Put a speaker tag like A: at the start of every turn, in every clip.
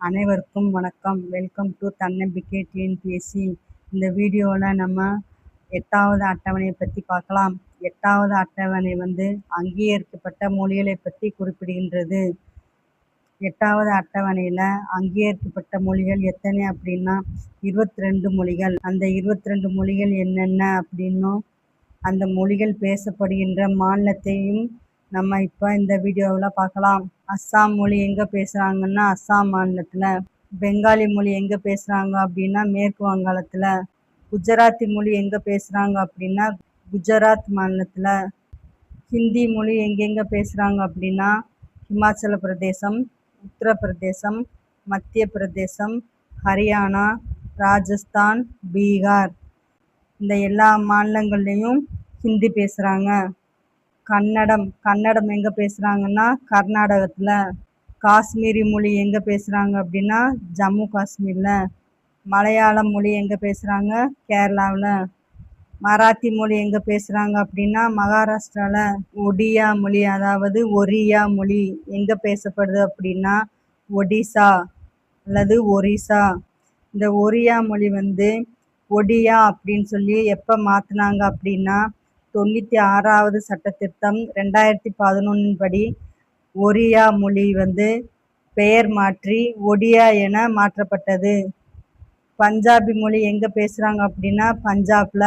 A: அனைவருக்கும் வணக்கம். Welcome to தன்னம்பிக்கை டிஎன்பிஎஸ்சி. இந்த வீடியோவில் நம்ம 8வது அட்டவணையை பற்றி பார்க்கலாம். 8வது அட்டவணை அங்கீகரிக்கப்பட்ட மொழிகளை பற்றி குறிப்பிடுகின்றது. 8வது அட்டவணையில் அங்கீகரிக்கப்பட்ட மொழிகள் எத்தனை அப்படின்னா 22 மொழிகள். அந்த 22 மொழிகள் என்னென்ன அப்படின்னும் அந்த மொழிகள் பேசப்படுகின்ற மாநிலத்தையும் நம்ம இப்போ இந்த வீடியோவில் பார்க்கலாம். அஸ்ஸாம் மொழி எங்கே பேசுகிறாங்கன்னா அஸ்ஸாம் மாநிலத்தில். பெங்காலி மொழி எங்கே பேசுகிறாங்க அப்படின்னா மேற்கு வங்காளத்தில். குஜராத்தி மொழி எங்கே பேசுகிறாங்க அப்படின்னா குஜராத் மாநிலத்தில். ஹிந்தி மொழி எங்கெங்கே பேசுகிறாங்க அப்படின்னா ஹிமாச்சல பிரதேசம், உத்தரப்பிரதேசம், மத்திய பிரதேசம், ஹரியானா, ராஜஸ்தான், பீகார், இந்த எல்லா மாநிலங்கள்லேயும் ஹிந்தி பேசுகிறாங்க. கன்னடம் எங்கே பேசுகிறாங்கன்னா கர்நாடகத்தில். காஷ்மீரி மொழி எங்கே பேசுகிறாங்க அப்படின்னா ஜம்மு காஷ்மீரில். மலையாளம் மொழி எங்கே பேசுகிறாங்க கேரளாவில். மராத்தி மொழி எங்கே பேசுகிறாங்க அப்படின்னா மகாராஷ்டிராவில். ஒடியா மொழி அதாவது ஒரியா மொழி எங்கே பேசப்படுது அப்படின்னா ஒடிசா அல்லது ஒரிசா. இந்த ஒரியா மொழி ஒடியா அப்படின்னு சொல்லி எப்போ மாற்றினாங்க அப்படின்னா 96வது சட்டத்திருத்தம் 2011 படி ஒரியா மொழி பெயர் மாற்றி ஒடியா என மாற்றப்பட்டது. பஞ்சாபி மொழி எங்கே பேசுகிறாங்க அப்படின்னா பஞ்சாபில்.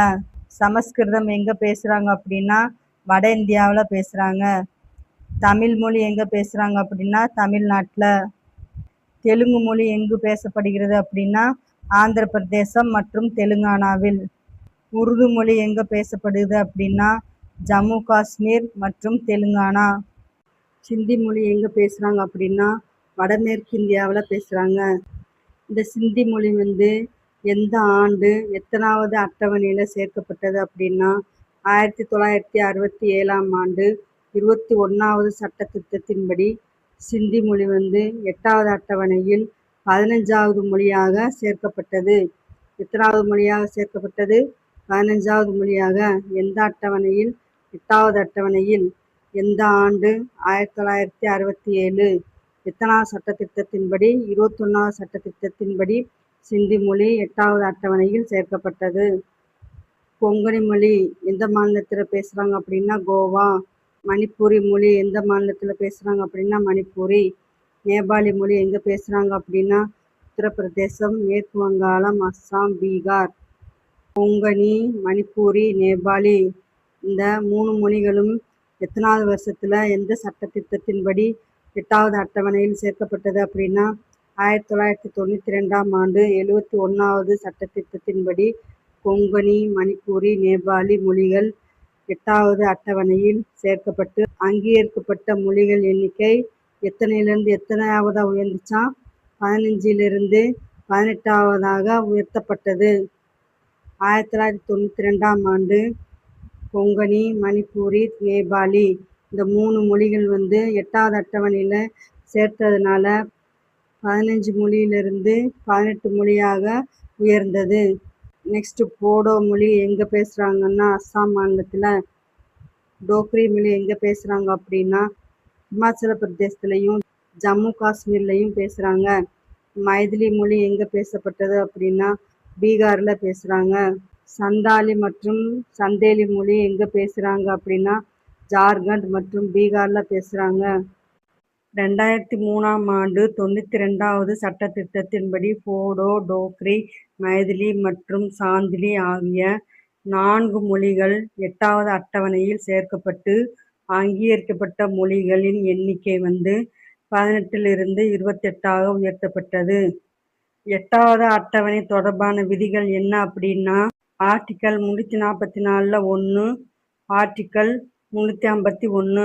A: சமஸ்கிருதம் எங்கே பேசுகிறாங்க அப்படின்னா வட இந்தியாவில் பேசுகிறாங்க. தமிழ் மொழி எங்கே பேசுகிறாங்க அப்படின்னா தமிழ்நாட்டில். தெலுங்கு மொழி எங்கு பேசப்படுகிறது அப்படின்னா ஆந்திர பிரதேசம் மற்றும் தெலுங்கானாவில். உருது மொழி எங்கே பேசப்படுது அப்படின்னா ஜம்மு காஷ்மீர் மற்றும் தெலுங்கானா. சிந்தி மொழி எங்கே பேசுகிறாங்க அப்படின்னா வடமேற்கு இந்தியாவில் பேசுகிறாங்க. இந்த சிந்தி மொழி எந்த ஆண்டு எத்தனாவது அட்டவணையில் சேர்க்கப்பட்டது அப்படின்னா 1967ஆம் ஆண்டு 21வது சட்ட திருத்தத்தின்படி சிந்தி மொழி 8வது அட்டவணையில் 15வது மொழியாக சேர்க்கப்பட்டது. எத்தனாவது மொழியாக சேர்க்கப்பட்டது? 15வது மொழியாக. எந்த அட்டவணையில்? 8வது அட்டவணையில். எந்த ஆண்டு? 1967. எத்தனாவது சட்ட திட்டத்தின்படி? 21வது சட்ட திட்டத்தின்படி சிந்தி மொழி 8வது அட்டவணையில் சேர்க்கப்பட்டது. கொங்கணி மொழி எந்த மாநிலத்தில் பேசுகிறாங்க அப்படின்னா கோவா. மணிப்பூரி மொழி எந்த மாநிலத்தில் பேசுகிறாங்க அப்படின்னா மணிப்பூரி. நேபாளி மொழி எங்கே பேசுகிறாங்க அப்படின்னா உத்தரப்பிரதேசம், மேற்கு வங்காளம், அஸ்ஸாம், பீகார். கொங்கணி, மணிப்பூரி, நேபாளி இந்த 3 மொழிகளும் எத்தனாவது வருஷத்தில் எந்த சட்ட திட்டத்தின்படி 8வது அட்டவணையில் சேர்க்கப்பட்டது அப்படின்னா 1992ஆம் ஆண்டு 71வது சட்ட திட்டத்தின்படி கொங்கணி, மணிப்பூரி, நேபாளி மொழிகள் 8வது அட்டவணையில் சேர்க்கப்பட்டு அங்கீகரிக்கப்பட்ட மொழிகள் எண்ணிக்கை எத்தனையிலிருந்து எத்தனையாவதாக உயர்ந்துச்சா 15லிருந்து 18ஆவதாக உயர்த்தப்பட்டது. 1992ஆம் ஆண்டு கொங்கணி, மணிப்பூரி, நேபாளி இந்த 3 மொழிகள் 8வது அட்டவணையில் சேர்த்ததுனால 15 மொழியிலிருந்து 18 மொழியாக உயர்ந்தது. நெக்ஸ்ட் போடோ மொழி எங்கே பேசுகிறாங்கன்னா அஸ்ஸாம் மாநிலத்தில். டோக்ரி மொழி எங்கே பேசுகிறாங்க அப்படின்னா ஹிமாச்சல பிரதேசத்துலேயும் ஜம்மு காஷ்மீர்லேயும் பேசுகிறாங்க. மைதிலி மொழி எங்கே பேசப்பட்டது அப்படின்னா பீகாரில் பேசுகிறாங்க. சந்தாலி மற்றும் சந்தேலி மொழி எங்கே பேசுகிறாங்க அப்படின்னா ஜார்க்கண்ட் மற்றும் பீகாரில் பேசுகிறாங்க. 2003ஆம் ஆண்டு 92வது சட்ட திட்டத்தின்படி போடோ, டோக்ரி, மைதிலி மற்றும் சாந்திலி ஆகிய 4 மொழிகள் 8வது அட்டவணையில் சேர்க்கப்பட்டு அங்கீகரிக்கப்பட்ட மொழிகளின் எண்ணிக்கை 18லிருந்து 28ஆக உயர்த்தப்பட்டது. 8வது அட்டவணை தொடர்பான விதிகள் என்ன அப்படின்னா ஆர்டிக்கல் 344 1, ஆர்டிக்கல் 351.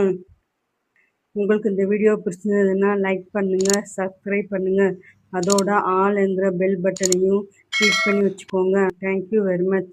A: உங்களுக்கு இந்த வீடியோ பிடிச்சிருந்ததுன்னா லைக் பண்ணுங்கள், சப்ஸ்கிரைப் பண்ணுங்கள், அதோட ஆல் என்கிற பெல் பட்டனையும் கிளிக் பண்ணி வச்சுக்கோங்க. Thank you very much.